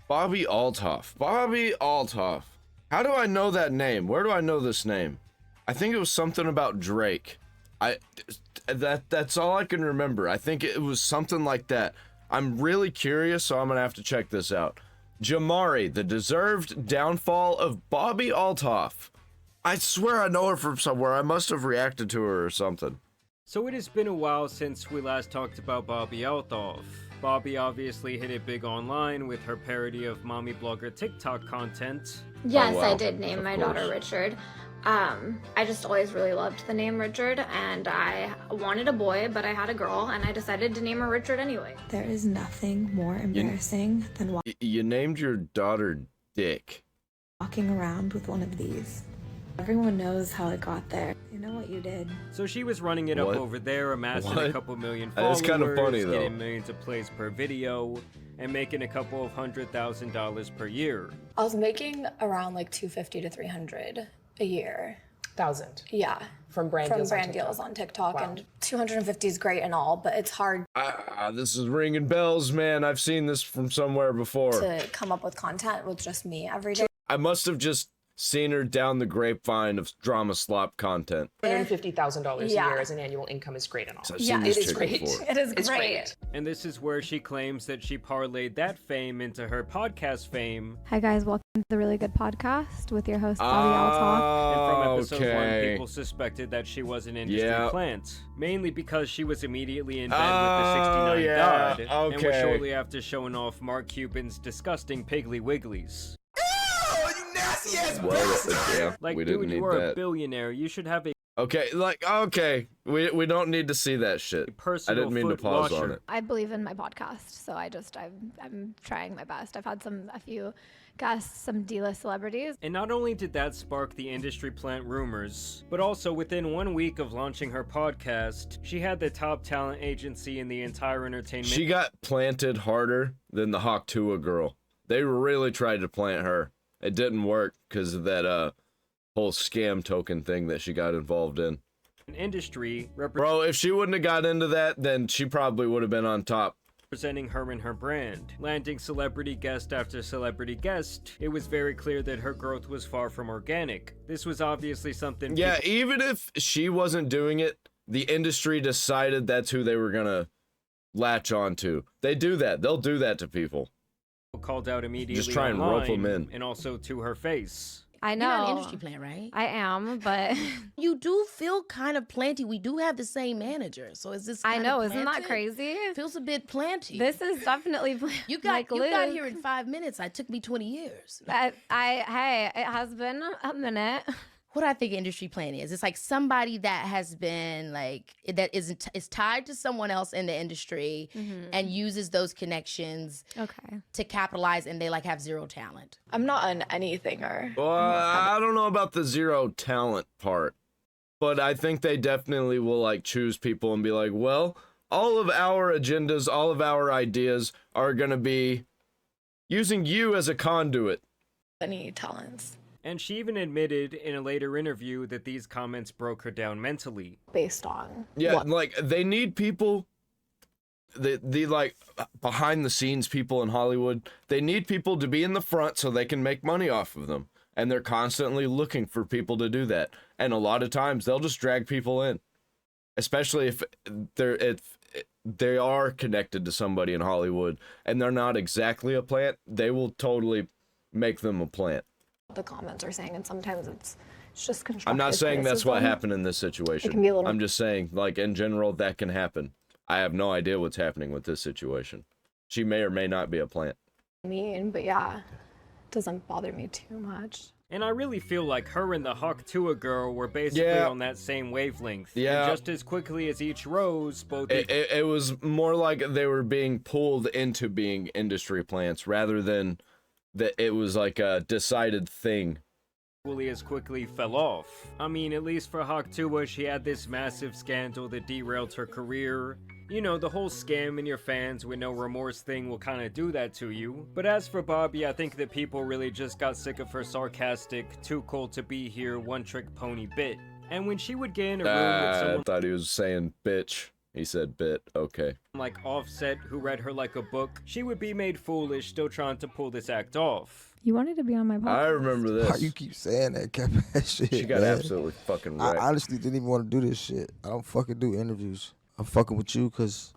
Bobbi Althoff. Bobbi Althoff. How do I know that name? Where do I know this name? I think it was something about Drake. That's all I can remember. I think it was something like that. I'm really curious, so I'm gonna have to check this out. JAMARI, the deserved downfall of Bobbi Althoff. I swear I know her from somewhere. I must have reacted to her or something. So it has been a while since we last talked about Bobbi Althoff. Bobbi obviously hit it big online with her parody of mommy blogger TikTok content. Yes, Oh, wow. I did name my daughter Richard. I just always really loved the name Richard, and I wanted a boy, but I had a girl, and I decided to name her Richard anyway. There is nothing more embarrassing than You named your daughter Dick. walking around with one of these. Everyone knows how it got there. You know what you did. So she was running it up over there, amassing a couple million followers, That's kind of funny, though. getting millions of plays per video, and making a couple of $100,000 per year. I was making around like 250 to 300 a year. Thousand. Yeah. From brand deals on TikTok. Wow. And 250 is great and all, but it's hard This is ringing bells, man. I've seen this from somewhere before. to come up with content with just me every day. I must have just seen her down the grapevine of drama slop content. $150,000 a Yeah. year as an annual income is great and all. So I've seen this it is chick great. before. It is It's great. And this is where she claims that she parlayed that fame into her podcast fame. Hi guys, welcome to the Really Good Podcast with your host Bobbi Althoff. And from episode 1, okay. people suspected that she was an industry Yeah. plant. Mainly because she was immediately in bed with the 69 God. And was okay. shortly after showing off Mark Cuban's disgusting Piggly Wigglies. Yeah, Like, we dude, didn't you need are a that. billionaire. You should have a Okay, we don't need to see that shit. I personal didn't mean to foot pause washer. on it. I believe in my podcast, so I'm trying my best. I've had a few guests, some D-list celebrities. And not only did that spark the industry plant rumors, but also within 1 week of launching her podcast, she had the top talent agency in the entire entertainment. She got planted harder than the Hawk Tua girl. They really tried to plant her. It didn't work because of that whole scam token thing that she got involved in. Industry Bro, if she wouldn't have got into that, then she probably would have been on top. representing her and her brand. Landing celebrity guest after celebrity guest, it was very clear that her growth was far from organic. This was obviously something Yeah, even if she wasn't doing it, the industry decided that's who they were gonna latch on to. They do that. They'll do that to people. people called out immediately Just try and rope 'em online, in. and also to her face. I know. You're not an industry plant, right? I am, but You do feel kind of planty. We do have the same manager, so is this? I kind know, of isn't that planted? crazy? Feels a bit planty. This is definitely you got like you got Liz. here in 5 minutes. It took me 20 years. Hey, it has been a minute. What I think industry plant is, it's like somebody that has been like that is tied to someone else in the industry and uses those connections Okay. to capitalize, and they like have zero talent. I'm not an anythinger. Well, I don't know about the zero talent part, but I think they definitely will like choose people and be like, well, all of our agendas, all of our ideas are gonna be using you as a conduit. Any talents And she even admitted in a later interview that these comments broke her down mentally. based on Yeah, what? like they need people, the like behind the scenes people in Hollywood, they need people to be in the front so they can make money off of them. And they're constantly looking for people to do that. And a lot of times they'll just drag people in, especially if they are connected to somebody in Hollywood and they're not exactly a plant. They will totally make them a plant. the comments are saying, and sometimes it's just constructive I'm not saying that's what criticism. happened in this situation. It can be a little- I'm just saying, like, in general, that can happen. I have no idea what's happening with this situation. She may or may not be a plant. mean, but yeah, it doesn't bother me too much. And I really feel like her and the Hawk Tua girl were basically Yeah. on that same wavelength. Yeah. And just as quickly as each rose, both It was more like they were being pulled into being industry plants rather than that it was like a decided thing. equally as quickly fell off. I mean, at least for Hawk Tua, she had this massive scandal that derailed her career. You know, the whole scam in your fans with no remorse thing will kind of do that to you. But as for Bobbi, I think that people really just got sick of her sarcastic, too cool to be here, one-trick pony bit. And when she would get in a room with I someone thought he was saying bitch. He said bit. Okay. Like Offset, who read her like a book, she would be made foolish still trying to pull this act off. You wanted to be on my podcast. I remember this. Why you keep saying that cap ass shit? She got man? absolutely fucking I wrecked. honestly didn't even want to do this shit. I don't fucking do interviews. I'm fucking with you because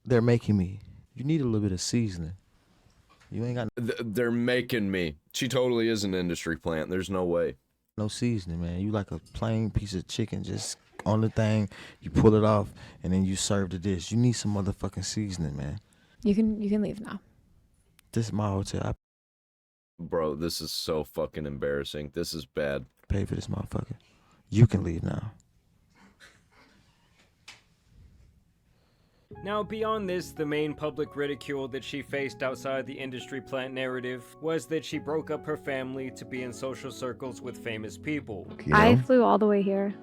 they're making me. You need a little bit of seasoning. You ain't got They're making me. She totally is an industry plant. There's no way. no seasoning, man. You like a plain piece of chicken, just on the thing. You pull it off, and then you serve the dish. You need some motherfucking seasoning, man. You can leave now. This is my hotel. I Bro, this is so fucking embarrassing. This is bad. paid for this motherfucker. You can leave now. Now, beyond this, the main public ridicule that she faced outside the industry plant narrative was that she broke up her family to be in social circles with famous people. You know, I flew all the way here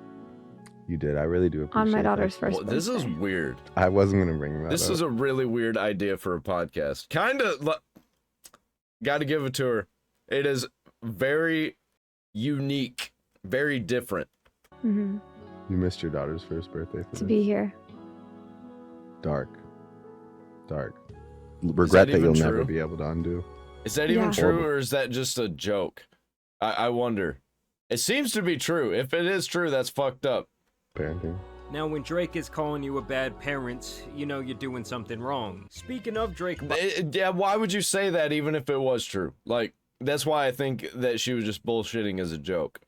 you did. I really do appreciate on my that. daughter's first Well, this is birthday. weird. I wasn't gonna bring that This up. is a really weird idea for a podcast. Gotta give it to her. It is very unique, very different. Mhm. You missed your daughter's first birthday. For To this. be here. Dark. Regret that even you'll true? never be able to undo. Is that even Yeah. true, Horrible. or is that just a joke? I wonder. It seems to be true. If it is true, that's fucked up. Parenting. Now, when Drake is calling you a bad parent, you know you're doing something wrong. Speaking of Drake, Yeah, why would you say that even if it was true? Like, that's why I think that she was just bullshitting as a joke.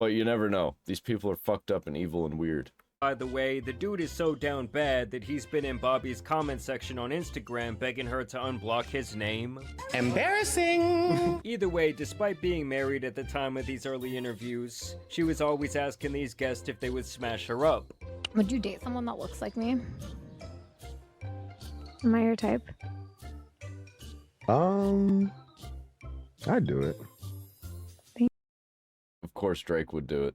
But you never know. These people are fucked up and evil and weird. by the way, the dude is so down bad that he's been in Bobbi's comment section on Instagram begging her to unblock his name. Embarrassing! Either way, despite being married at the time of these early interviews, she was always asking these guests if they would smash her up. Would you date someone that looks like me? Am I your type? I'd do it. Of course Drake would do it.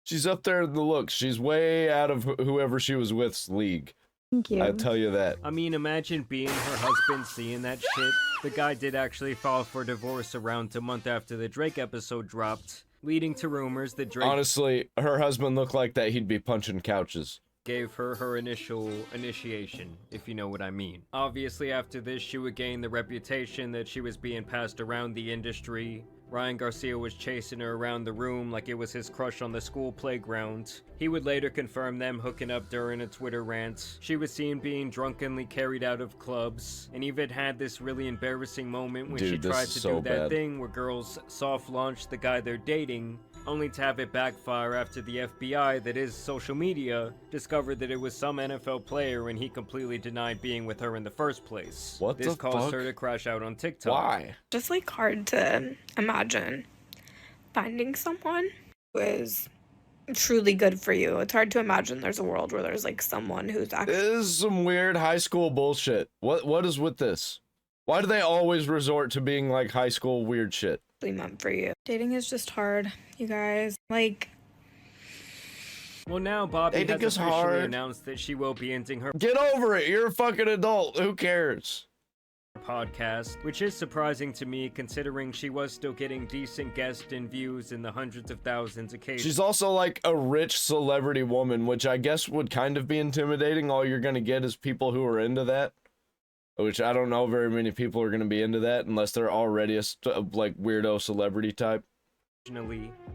She's up there in the looks. She's way out of whoever she was with's league. Thank you. I tell you that. I mean, imagine being her husband seeing that shit. The guy did actually file for divorce around a month after the Drake episode dropped, leading to rumors that Drake Honestly, her husband looked like that he'd be punching couches. gave her initial initiation, if you know what I mean. Obviously, after this, she would gain the reputation that she was being passed around the industry. Ryan Garcia was chasing her around the room like it was his crush on the school playground. He would later confirm them hooking up during a Twitter rant. She was seen being drunkenly carried out of clubs, and even had this really embarrassing moment when she Dude, this tried is to so do that bad. thing where girls soft launch the guy they're dating, only to have it backfire after the FBI, that is social media, discovered that it was some NFL player and he completely denied being with her in the first place. What This the caused fuck? her to crash out on TikTok. Why? Just like hard to imagine finding someone who is truly good for you. It's hard to imagine there's a world where there's like someone who's actually This is some weird high school bullshit. What is with this? Why do they always resort to being like high school weird shit? meant for you. Dating is just hard, you guys. Like, Well, now Bobbi Dating has is officially hard. announced that she will be ending her Get over it. You're a fucking adult. Who cares? podcast, which is surprising to me considering she was still getting decent guest and views in the hundreds of thousands occasionally. She's also like a rich celebrity woman, which I guess would kind of be intimidating. All you're going to get is people who are into that, which I don't know very many people are going to be into that unless they're already a like weirdo celebrity type.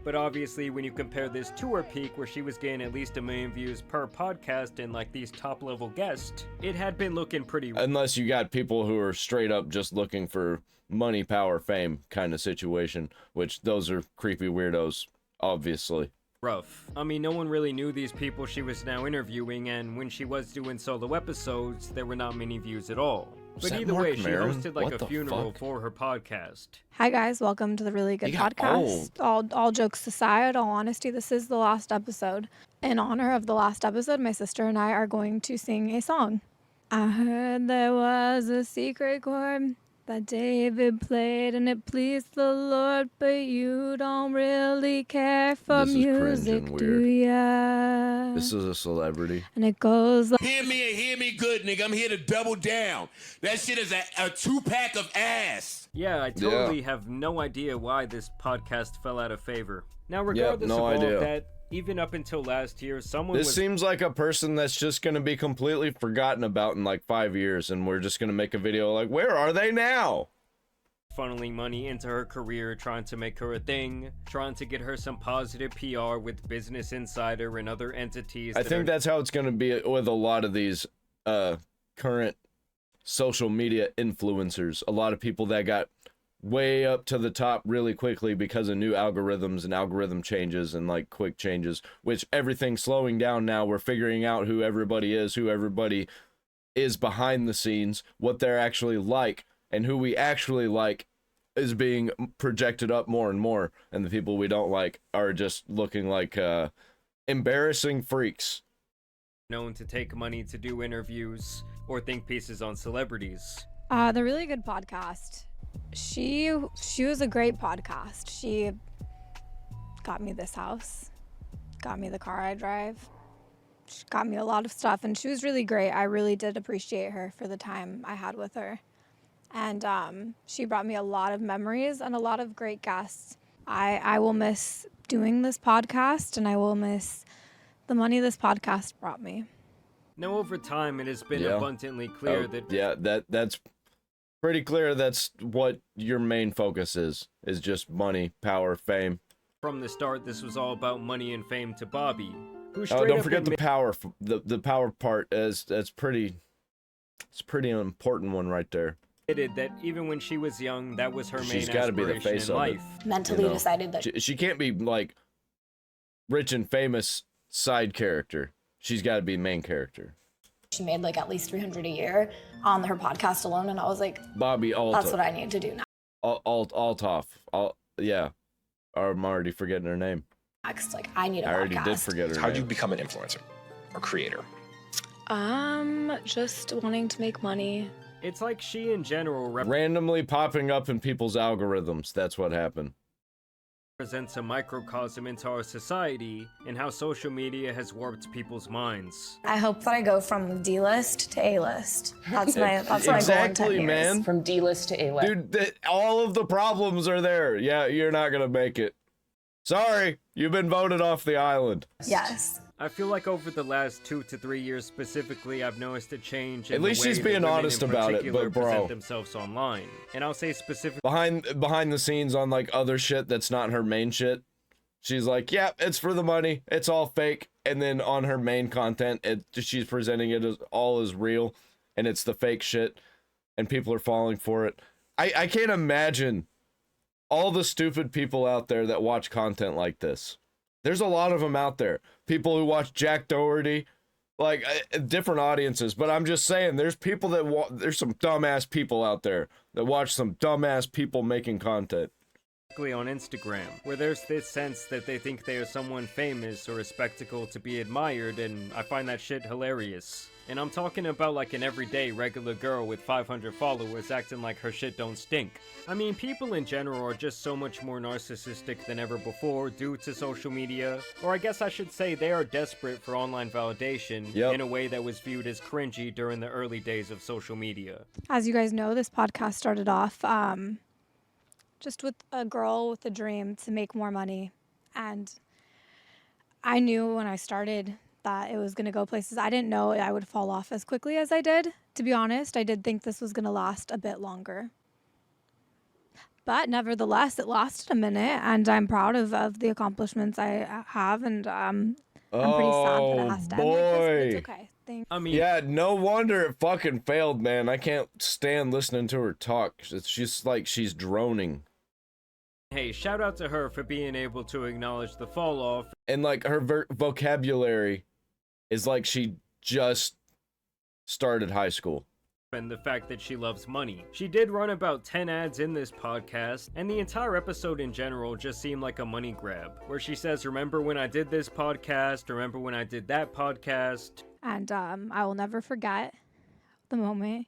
But obviously, when you compare this to her peak, where she was getting at least 1 million views per podcast and like these top level guests, it had been looking pretty Unless you got people who are straight up just looking for money, power, fame kind of situation, which those are creepy weirdos, obviously. rough. I mean, no one really knew these people she was now interviewing, and when she was doing solo episodes, there were not many views at all. But that either Mark way, she Maron? hosted like What a the funeral fuck? for her podcast. Hi guys, welcome to the Really Good You got Podcast. All jokes aside, all honesty, this is the last episode. In honor of the last episode, my sister and I are going to sing a song. I heard there was a secret chord that David played and it pleased the Lord, but you don't really care for This is cringe music, and do weird. ya? This is a celebrity. And it goes like, Hear me good, nigga. I'm here to double down. That shit is a 2-pack of ass. Yeah, I totally have no idea why this podcast fell out of favor. Now, regardless no of all idea. of that, Even up until last year, someone This was seems like a person that's just gonna be completely forgotten about in like 5 years, and we're just gonna make a video like, where are they now? funneling money into her career, trying to make her a thing, trying to get her some positive PR with Business Insider and other entities. I think that's how it's gonna be with a lot of these current social media influencers. A lot of people that got way up to the top really quickly because of new algorithms and algorithm changes and like quick changes, which everything's slowing down now. We're figuring out who everybody is behind the scenes, what they're actually like, and who we actually like is being projected up more and more, and the people we don't like are just looking like embarrassing freaks. Known to take money to do interviews or think pieces on celebrities. The Really Good Podcast. She was a great podcast. She got me this house, got me the car I drive, she got me a lot of stuff, and she was really great. I really did appreciate her for the time I had with her. And she brought me a lot of memories and a lot of great guests. I will miss doing this podcast, and I will miss the money this podcast brought me. Now, over time, it has been abundantly clear that's pretty clear. That's what your main focus is just money, power, fame. From the start, this was all about money and fame to Bobbi, who don't forget the power. The power part it's pretty an important one right there. Admitted that even when she was young, that was her main gotta be the aspiration face in of life. it. Mentally decided that she can't be like rich and famous side character. She's got to be main character. she made like at least 300 a year on her podcast alone, and I was like, Bobbi Althoff. that's what I need to do now. Althoff. Yeah. I'm already forgetting her name. Next, like I need a podcast. I already did forget her name. How'd you become an influencer or creator? Just wanting to make money. It's like she in general randomly popping up in people's algorithms. That's what happened. Represents a microcosm into our society and how social media has warped people's minds. I hope that I go from D-list to A-list. That's my goal in 10 years. Man. From D-list to A-list. Dude, all of the problems are there. Yeah, you're not gonna make it. Sorry, you've been voted off the island. Yes. I feel like over the last 2 to 3 years specifically, I've noticed a change in At least the way she's being that women honest in about it, particular but bro. present themselves online. And I'll say specifically Behind the scenes on like other shit that's not her main shit, she's like, yeah, it's for the money, it's all fake. And then on her main content, she's presenting it as all as real, and it's the fake shit, and people are falling for it. I can't imagine all the stupid people out there that watch content like this. There's a lot of them out there. People who watch Jack Doherty, like different audiences. But I'm just saying, there's people there's some dumbass people out there that watch some dumbass people making content. on Instagram, where there's this sense that they think they are someone famous or a spectacle to be admired, and I find that shit hilarious. And I'm talking about like an everyday regular girl with 500 followers acting like her shit don't stink. I mean, people in general are just so much more narcissistic than ever before due to social media, or I guess I should say they are desperate for online validation in a way that was viewed as cringy during the early days of social media. As you guys know, this podcast started off just with a girl with a dream to make more money. And I knew when I started that it was going to go places. I didn't know I would fall off as quickly as I did. To be honest, I did think this was going to last a bit longer. But nevertheless, it lasted a minute, and I'm proud of the accomplishments I have, and I'm pretty sad that it has to end like this, but it's okay. I mean, yeah, no wonder it fucking failed, man. I can't stand listening to her talk. It's just like she's droning. Hey, shout out to her for being able to acknowledge the fall off. And like her vocabulary is like she just started high school. And the fact that she loves money. She did run about 10 ads in this podcast, and the entire episode in general just seemed like a money grab, where she says, remember when I did this podcast, remember when I did that podcast. And I will never forget the moment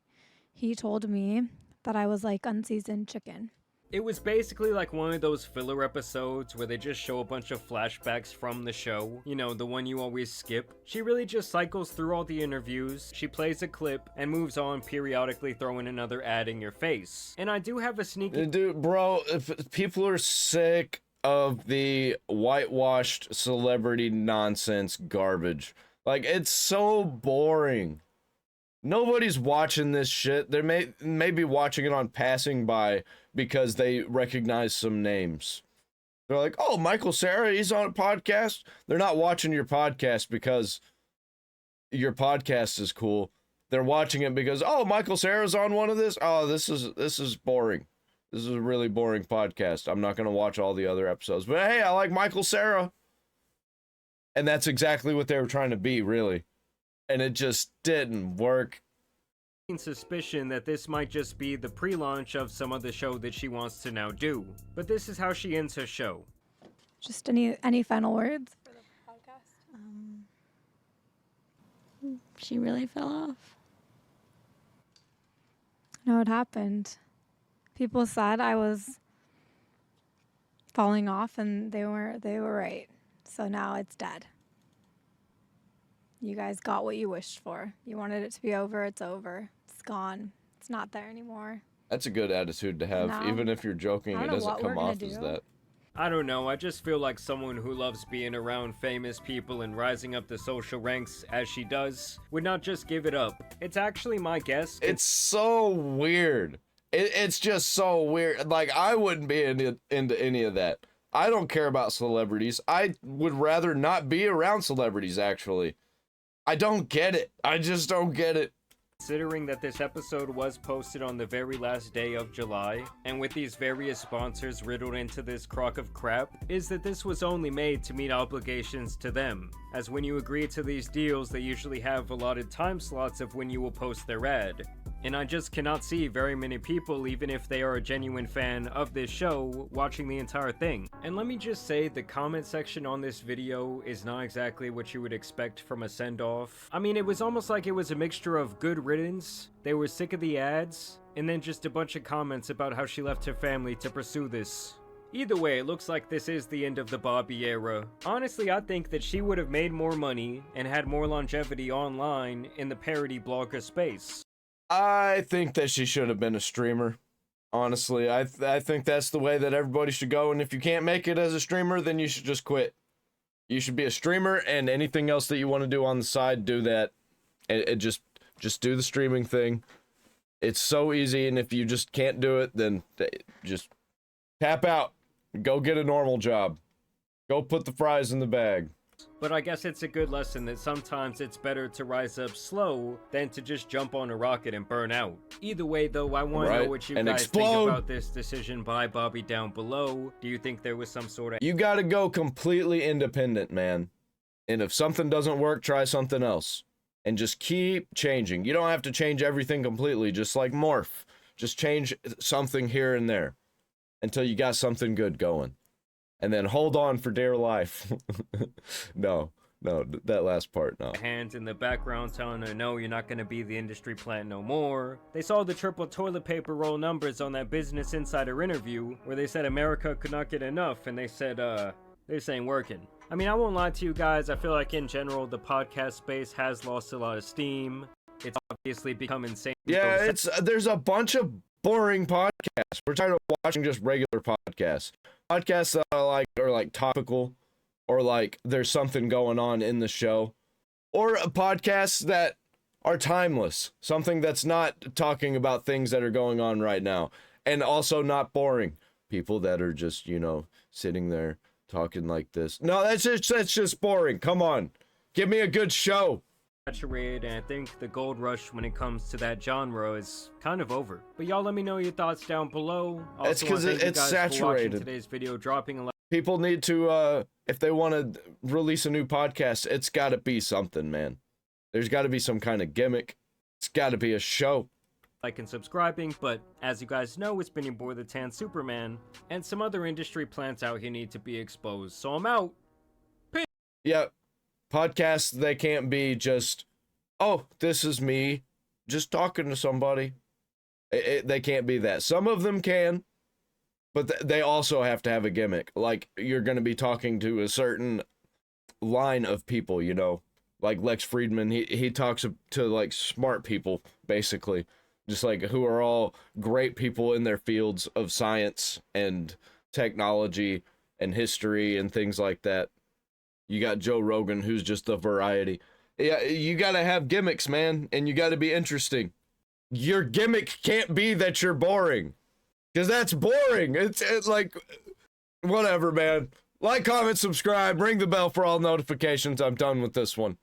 he told me that I was like unseasoned chicken. It was basically like one of those filler episodes where they just show a bunch of flashbacks from the show. You know, the one you always skip. She really just cycles through all the interviews, she plays a clip, and moves on, periodically throwing another ad in your face. And I do have a sneaky... Dude, bro, if people are sick of the whitewashed celebrity nonsense garbage. Like, it's so boring. Nobody's watching this shit. They may be watching it on passing by because they recognize some names. They're like, oh, Michael Cera, he's on a podcast. They're not watching your podcast because your podcast is cool. They're watching it because, oh, Michael Cera's on one of this. Oh, this is boring. This is a really boring podcast. I'm not going to watch all the other episodes. But hey, I like Michael Cera. And that's exactly what they were trying to be, really. And it just didn't work. Suspicion that this might just be the pre-launch of some other show that she wants to now do. But this is how she ends her show. Just any final words for the podcast? She really fell off. I know what happened. People said I was falling off, and they were right. So now it's dead. You guys got what you wished for. You wanted it to be over, it's over. It's gone. It's not there anymore. That's a good attitude to have. No. Even if you're joking, it doesn't come off as that. I don't know, I just feel like someone who loves being around famous people and rising up the social ranks as she does would not just give it up. It's actually my guess. It's so weird. It's just so weird. Like, I wouldn't be into any of that. I don't care about celebrities. I would rather not be around celebrities, actually. I don't get it. I just don't get it. Considering that this episode was posted on the very last day of July, and with these various sponsors riddled into this crock of crap, is that this was only made to meet obligations to them, as when you agree to these deals they usually have allotted time slots of when you will post their ad. And I just cannot see very many people, even if they are a genuine fan of this show, watching the entire thing. And let me just say, the comment section on this video is not exactly what you would expect from a send-off. I mean, it was almost like it was a mixture of good riddance, they were sick of the ads, and then just a bunch of comments about how she left her family to pursue this. Either way, it looks like this is the end of the Bobbi era. Honestly, I think that she would have made more money and had more longevity online in the parody blogger space. I think that she should have been a streamer. Honestly, I think that's the way that everybody should go. And if you can't make it as a streamer, then you should just quit. You should be a streamer, and anything else that you want to do on the side, do that. And just do the streaming thing. It's so easy, and if you just can't do it, then just tap out. Go get a normal job. Go put the fries in the bag. But I guess it's a good lesson that sometimes it's better to rise up slow than to just jump on a rocket and burn out. Either way though, I want to know what you guys think about this decision by Bobbi down below. Do you think there was some sort of... You gotta go completely independent, man. And if something doesn't work, try something else. And just keep changing. You don't have to change everything completely, just like morph. Just change something here and there until you got something good going. And then hold on for dear life. No, that last part, no. Hands in the background telling her, no, you're not going to be the industry plant no more. They saw the triple toilet paper roll numbers on that Business Insider interview where they said America could not get enough, and they said, this ain't working. I mean, I won't lie to you guys, I feel like in general, the podcast space has lost a lot of steam. It's obviously become insane. Yeah, there's a bunch of boring podcasts. We're tired of watching just regular podcasts. Podcasts that are like topical, or like there's something going on in the show, or podcasts that are timeless, something that's not talking about things that are going on right now, and also not boring. People that are just, you know, sitting there talking like this. No, that's just boring. Come on, give me a good show. Saturated, and I think the gold rush when it comes to that genre is kind of over. But y'all let me know your thoughts down below. Also, it's because it's saturated. Today's video dropping a lot. People need to if they want to release a new podcast, it's got to be something, man. There's got to be some kind of gimmick. It's got to be a show. Like and subscribing, but as you guys know, it's been your boy the Tan Superman, and some other industry plants out here need to be exposed. So I'm out. Peace. Yep. Podcasts, they can't be just, oh, this is me just talking to somebody. They can't be that. Some of them can, but they also have to have a gimmick. Like, you're going to be talking to a certain line of people, you know, like Lex Friedman. He talks to like smart people, basically, just like who are all great people in their fields of science and technology and history and things like that. You got Joe Rogan, who's just a variety. Yeah, you gotta have gimmicks, man, and you gotta be interesting. Your gimmick can't be that you're boring, because that's boring. It's like, whatever, man. Like, comment, subscribe, ring the bell for all notifications. I'm done with this one.